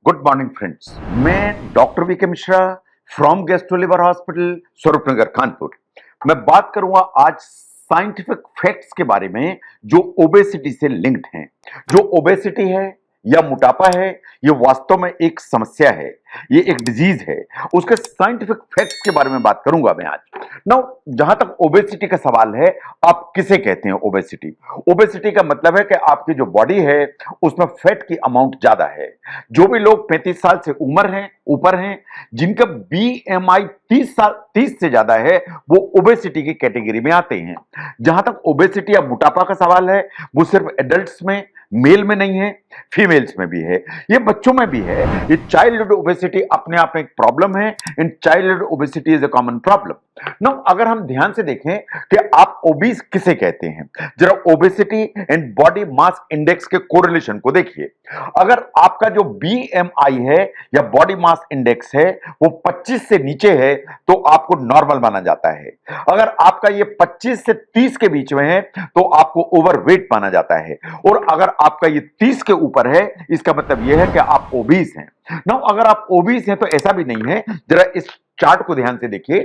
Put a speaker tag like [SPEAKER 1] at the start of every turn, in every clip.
[SPEAKER 1] Good morning friends. मैं doctor V K Mishra from gastro liver hospital Swaroopnagar Kanpur. मैं बात करूंगा आज साइंटिफिक फैक्ट्स के बारे में जो ओबेसिटी से लिंक्ड हैं। जो ओबेसिटी है या मोटापा है, ये वास्तव में एक समस्या है, ये एक डिजीज है। उसके साइंटिफिक फैक्ट्स के बारे में बात करूंगा मैं आज। नाउ जहां तक ओबेसिटी का सवाल है, आप किसे कहते हैं ओबेसिटी? ओबेसिटी का मतलब है कि आपकी जो बॉडी है उसमें फैट की अमाउंट ज्यादा है। जो भी लोग 35 साल से उम्र हैं ऊपर हैं, जिनका बीएमआई 30 से ज्यादा है, वो ओबेसिटी की कैटेगरी में आते हैं। जहां तक ओबेसिटी या मोटापा का सवाल है, वो सिर्फ एडल्ट्स में, मेल में नहीं है, फीमेल्स में भी है, ये बच्चों में भी है। ये चाइल्डहुड ओबेसिटी अपने आप में एक प्रॉब्लम है। In childhood obesity is a common problem. Now अगर हम ध्यान से देखें कि आप ओबीस किसे कहते हैं, जरा obesity and body mass index के कोरिलेशन को देखिए। अगर आपका जो बीएमआई है या बॉडी मास इंडेक्स है वो 25 से नीचे है तो आपको नॉर्मल माना जाता है। अगर आपका ये 25 से 30 के बीच में है तो आपको ओवरवेट माना जाता है। और अगर आपका ये 30 के ऊपर है, इसका मतलब यह है कि आप ओबीस हैं। नाउ अगर आप ओबीस हैं तो ऐसा भी नहीं है, जरा इस चार्ट को ध्यान से देखिए।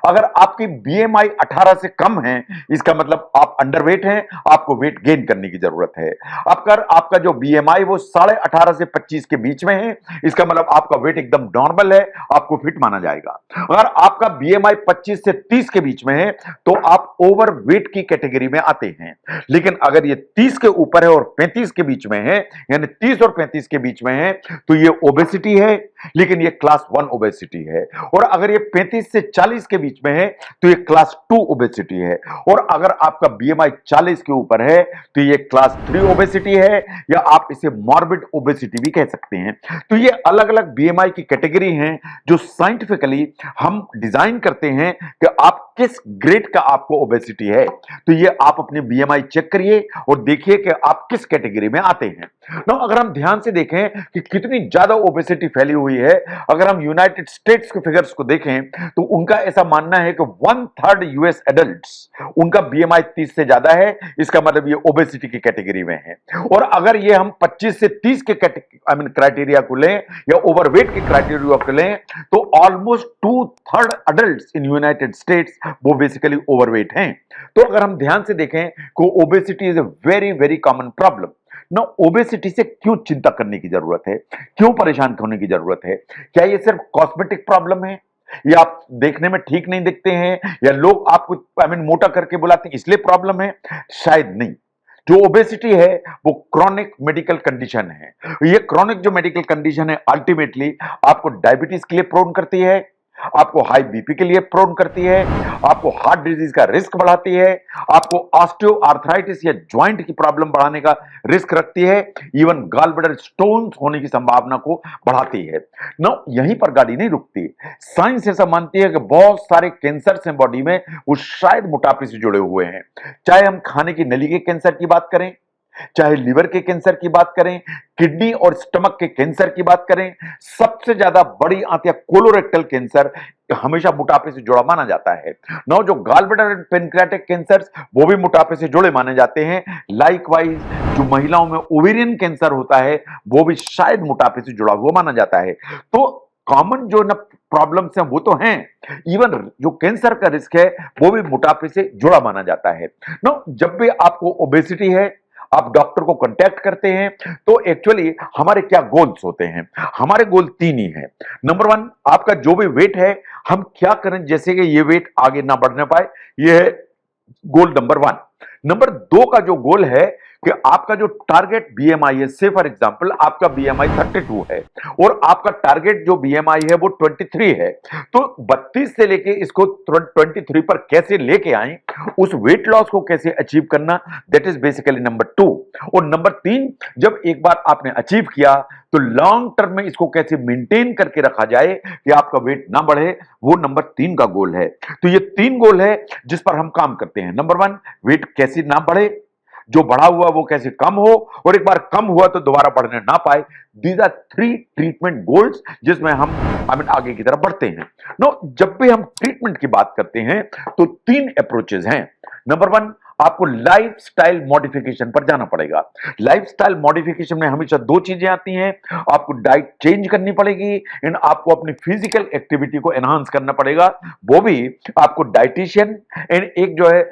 [SPEAKER 1] अगर आपकी बीएमआई 18 से कम है, इसका मतलब आप अंडरवेट हैं, आपको वेट गेन करने की जरूरत है। अगर आपका जो बीएमआई वो 18.5 से 25 के बीच में है, इसका मतलब आपका वेट एकदम नॉर्मल है, आपको फिट माना जाएगा। अगर आपका बीएमआई 25 से 30 के बीच में है तो आप ओवरवेट की कैटेगरी में आते हैं। लेकिन अगर ये 30 के ऊपर है और 35 के बीच में है, यानी 30 और 35 के बीच में है, तो ये ओबेसिटी है, लेकिन ये क्लास 1 ओबेसिटी है। और अगर ये 35 से 40 के बीच में है तो ये क्लास 2 ओबेसिटी है। और अगर आपका बीएमआई 40 के ऊपर है तो ये क्लास 3 ओबेसिटी है, या आप इसे मॉर्बिड ओबेसिटी भी कह सकते हैं। तो ये अलग अलग बीएमआई की कैटेगरी हैं जो साइंटिफिकली हम डिजाइन करते हैं कि आप किस ग्रेड का आपको ओबेसिटी है। तो ये आप अपने बीएमआई चेक करिए और देखिए कि आप किस कैटेगरी में आते हैं। ना अगर हम ध्यान से देखें कि कितनी ज्यादा ओबेसिटी फैली हुई है, अगर हम यूनाइटेड स्टेट्स के फिगर्स को देखें तो उनका ऐसा मानना है कि 1/3 यूएस एडल्ट्स उनका बीएमआई 30 से ज्यादा है। इसका मतलब ये ओबेसिटी की कैटेगरी में है। और अगर ये हम 25 से 30 के क्राइटेरिया को लें या ओवरवेट के क्राइटेरिया को लें तो almost 2/3 adults in United states वो बेसिकली ओवरवेट हैं। तो अगर हम ध्यान से देखें को obesity is a very very common problem. ना ओबेसिटी से क्यों चिंता करने की जरूरत है, क्यों परेशान होने की जरूरत है? क्या ये सिर्फ कॉस्मेटिक प्रॉब्लम है, या आप देखने में ठीक नहीं दिखते हैं, या लोग आपको मोटा करके बुलाते हैं इसलिए प्रॉब्लम है? शायद नहीं। जो ओबेसिटी है वो क्रॉनिक मेडिकल कंडीशन है। ये क्रॉनिक जो मेडिकल कंडीशन है अल्टीमेटली आपको डायबिटीज के लिए प्रोन करती है, आपको हाई बीपी के लिए प्रोन करती है, आपको हार्ट डिजीज का रिस्क बढ़ाती है, आपको ऑस्टियोआर्थराइटिस या ज्वाइंट की प्रॉब्लम बढ़ाने का रिस्क रखती है, इवन गॉल ब्लैडर स्टोन्स होने की संभावना को बढ़ाती है। ना यहीं पर गाड़ी नहीं रुकती। साइंस ऐसा मानती है कि बहुत सारे कैंसर्स हैं बॉडी में, वो शायद मोटापे से जुड़े हुए हैं। चाहे हम खाने की नली के कैंसर की बात करें, चाहे लिवर के कैंसर की बात करें, किडनी और स्टमक के कैंसर की बात करें, सबसे ज्यादा बड़ी आंत या कोलोरेक्टल कैंसर हमेशा मोटापे से जुड़ा माना जाता है। नौ जो gall bladder and pancreatic cancers वो भी मोटापे से जुड़े माने जाते हैं। लाइकवाइज जो महिलाओं में ओवेरियन कैंसर होता है वो भी शायद मोटापे से जुड़ा हुआ माना जाता है। तो कॉमन जो ना प्रॉब्लम्स हैं वो तो हैं, इवन जो कैंसर का रिस्क है वो भी मोटापे से जुड़ा माना जाता है। नो जब भी आपको ओबेसिटी है, आप डॉक्टर को कांटेक्ट करते हैं, तो एक्चुअली हमारे क्या गोल्स होते हैं? हमारे गोल 3 ही हैं। नंबर 1, आपका जो भी वेट है हम क्या करें जैसे कि ये वेट आगे ना बढ़ने पाए, ये है गोल नंबर 1। नंबर 2 का जो गोल है कि आपका जो टारगेट बीएमआई है, से फॉर एग्जांपल आपका बीएमआई 32 है और आपका टारगेट जो बीएमआई है वो 23 है, तो 32 से लेके इसको 23 पर कैसे लेके आए, उस वेट लॉस को कैसे अचीव करना, दैट इज बेसिकली नंबर 2। और नंबर 3, जब एक बार आपने अचीव किया तो लॉन्ग टर्म में इसको कैसे मेंटेन करके रखा जाए कि आपका वेट ना बढ़े, वो नंबर 3 का गोल है। तो ये 3 गोल है जिस पर हम काम करते हैं। नंबर 1, वेट कैसे ना बढ़े, जो बढ़ा हुआ वो कैसे कम हो, और एक बार कम हुआ तो दोबारा बढ़ने ना पाए। दीज आर 3 ट्रीटमेंट गोल्स जिसमें हम आगे की तरफ बढ़ते हैं। नो जब भी हम ट्रीटमेंट की बात करते हैं तो 3 अप्रोचेस हैं। नंबर 1, आपको लाइफस्टाइल मॉडिफिकेशन पर जाना पड़ेगा। लाइफस्टाइल मॉडिफिकेशन में हमेशा दो चीजें आती हैं, आपको डाइट चेंज करनी पड़ेगी एंड आपको अपनी फिजिकल एक्टिविटी को एनहांस करना पड़ेगा, वो भी आपको डाइटिशियन एंड एक जो है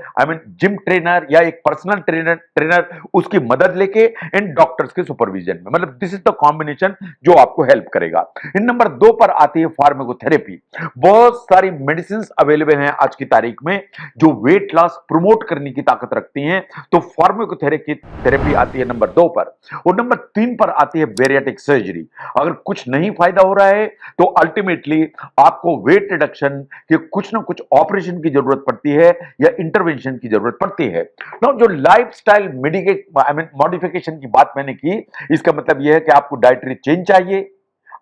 [SPEAKER 1] जिम ट्रेनर या एक पर्सनल ट्रेनर उसकी मदद लेके एंड डॉक्टर्स के सुपरविजन में, मतलब दिस इज द कॉम्बिनेशन जो आपको हेल्प करेगा। इन नंबर 2 पर आती है फार्माकोथेरेपी। बहुत सारी मेडिसिन अवेलेबल हैं आज की तारीख में जो वेट लॉस प्रमोट करने की ताकत रखती हैं, तो फार्माकोथेरेपी आती है नंबर 2 पर। और नंबर 3 पर आती है बेरियाटिक सर्जरी। अगर कुछ नहीं फायदा हो रहा है तो अल्टीमेटली आपको वेट रिडक्शन के कुछ ना कुछ ऑपरेशन की जरूरत पड़ती है या इंटरवेंशन की जरूरत पड़ती है। जो लाइफस्टाइल मॉडिफिकेशन की बात मैंने की, इसका मतलब यह है कि आपको डाइटरी चेंज चाहिए,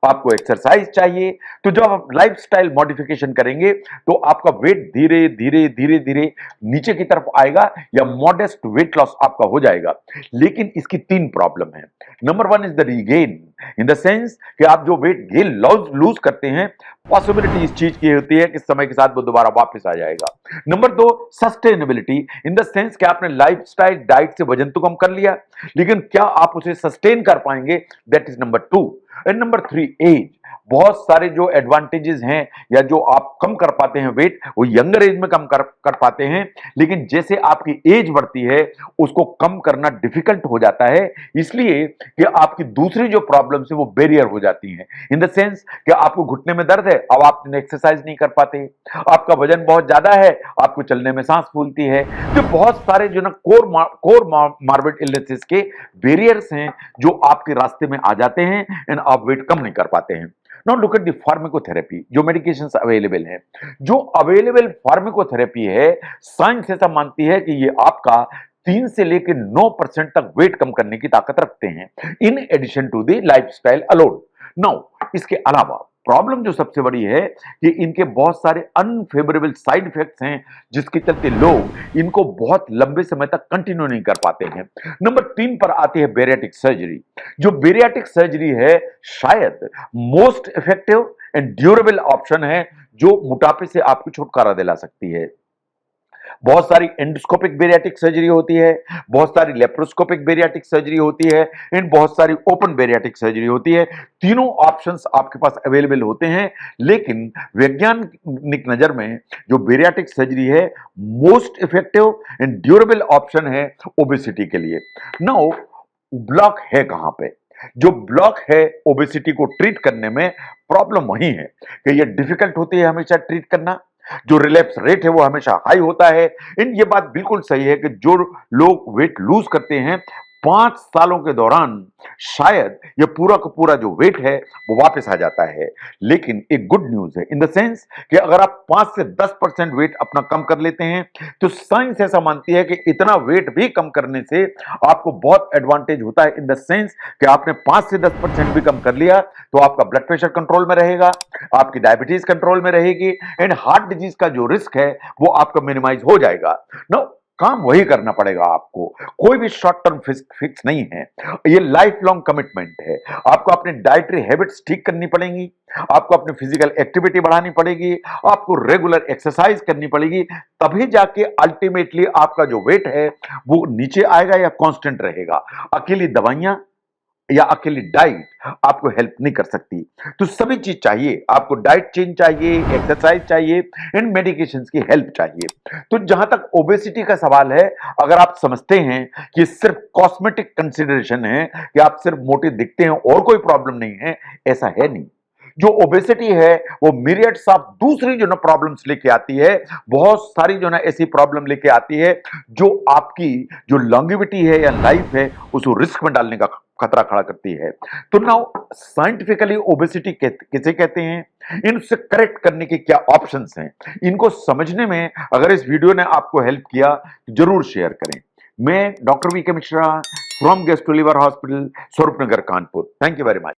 [SPEAKER 1] आपको एक्सरसाइज चाहिए। तो जब आप लाइफस्टाइल मॉडिफिकेशन करेंगे तो आपका वेट धीरे धीरे धीरे धीरे नीचे की तरफ आएगा या मॉडेस्ट वेट लॉस आपका हो जाएगा। लेकिन इसकी 3 प्रॉब्लम है। Number 1 is the regain, in the sense कि आप जो वेट गेन लूज करते हैं, पॉसिबिलिटी इस चीज की होती है कि समय के साथ वो दोबारा वापस आ जाएगा। Number 2 sustainability, in the sense कि आपने लाइफस्टाइल डाइट से वजन तो कम कर लिया, लेकिन क्या आप उसे सस्टेन कर पाएंगे, that is number 2। And number 3 age. बहुत सारे जो एडवांटेजेस हैं या जो आप कम कर पाते हैं वेट, वो यंगर एज में कम कर पाते हैं, लेकिन जैसे आपकी एज बढ़ती है उसको कम करना डिफिकल्ट हो जाता है, इसलिए कि आपकी दूसरी जो प्रॉब्लम्स है वो बैरियर हो जाती हैं। इन द सेंस कि आपको घुटने में दर्द है, अब आप एक्सरसाइज नहीं कर पाते, आपका वजन बहुत ज्यादा है, आपको चलने में सांस फूलती है। तो बहुत सारे जो ना कोर मार्बिड इलनेसेस के बैरियर्स हैं जो आपके रास्ते में आ जाते हैं एंड आप वेट कम नहीं कर पाते हैं। Now look at the pharmacotherapy, जो मेडिकेशंस अवेलेबल हैं। जो अवेलेबल फार्माकोथेरेपी है, साइंस ऐसा मानती है कि ये आपका 3 से लेकर 9% तक वेट कम करने की ताकत रखते हैं, in addition to the lifestyle alone. Now इसके अलावा प्रॉब्लम जो सबसे बड़ी है कि इनके बहुत सारे अनफेवरेबल साइड इफेक्ट्स हैं, जिसके चलते लोग इनको बहुत लंबे समय तक कंटिन्यू नहीं कर पाते हैं। नंबर 3 पर आती है बेरियाटिक सर्जरी। जो बेरियाटिक सर्जरी है शायद most effective and durable option है जो मोटापे से आपको छुटकारा दिला सकती है। बहुत सारी एंडोस्कोपिक बेरियाटिक सर्जरी होती है, बहुत सारी लेप्रोस्कोपिक बेरियाटिक सर्जरी होती है एंड बहुत सारी ओपन बेरियाटिक सर्जरी होती है। तीनों ऑप्शंस आपके पास अवेलेबल होते हैं, लेकिन वैज्ञानिक नजर में जो बेरियाटिक सर्जरी है most effective and durable option है ओबेसिटी के लिए। नाउ ब्लॉक है कहां पे? जो ब्लॉक है ओबेसिटी को ट्रीट करने में, प्रॉब्लम वही है कि ये डिफिकल्ट होती है हमेशा ट्रीट करना, जो रिलैप्स रेट है वो हमेशा हाई होता है। इन ये बात बिल्कुल सही है कि जो लोग वेट लूज करते हैं 5 सालों के दौरान शायद ये पूरा का पूरा जो वेट है वो वापस आ जाता है। लेकिन एक गुड न्यूज है इन द सेंस कि अगर आप 5 से 10% वेट अपना कम कर लेते हैं तो साइंस ऐसा मानती है कि इतना वेट भी कम करने से आपको बहुत एडवांटेज होता है, इन द सेंस कि आपने 5 से 10% भी कम कर लिया तो आपका ब्लड प्रेशर कंट्रोल में रहेगा, आपकी डायबिटीज कंट्रोल में रहेगी एंड हार्ट डिजीज का जो रिस्क है वो आपका मिनिमाइज हो जाएगा। नो, काम वही करना पड़ेगा आपको, कोई भी शॉर्ट टर्म फिक्स नहीं है, ये लाइफ लॉन्ग कमिटमेंट है। आपको अपनी डाइटरी हैबिट्स ठीक करनी पड़ेंगी, आपको अपनी फिजिकल एक्टिविटी बढ़ानी पड़ेगी, आपको रेगुलर एक्सरसाइज करनी पड़ेगी, तभी जाके अल्टीमेटली आपका जो वेट है वो नीचे आएगा या कांस्टेंट रहेगा। अकेली दवाइयां या अकेली डाइट आपको हेल्प नहीं कर सकती। तो सभी चीज चाहिए, आपको डाइट चेंज चाहिए, एक्सरसाइज चाहिए एंड मेडिकेशंस की हेल्प चाहिए। तो जहां तक ओबेसिटी का सवाल है, अगर आप समझते हैं कि सिर्फ कॉस्मेटिक कंसिडरेशन है कि आप सिर्फ मोटे दिखते हैं और कोई प्रॉब्लम नहीं है, ऐसा है नहीं। जो ओबेसिटी है वो मिरियड्स ऑफ दूसरी जो ना प्रॉब्लम्स लेके आती है, बहुत सारी जो ना ऐसी प्रॉब्लम लेके आती है जो आपकी जो लॉन्गेविटी है या लाइफ है उसको रिस्क में डालने का खतरा खड़ा करती है। तो नाउ साइंटिफिकली ओबेसिटी किसे कहते हैं, इनसे करेक्ट करने के क्या ऑप्शंस हैं, इनको समझने में अगर इस वीडियो ने आपको हेल्प किया तो जरूर शेयर करें। मैं doctor V K Mishra from gastro liver hospital, Swaroopnagar, Kanpur. Thank you very much.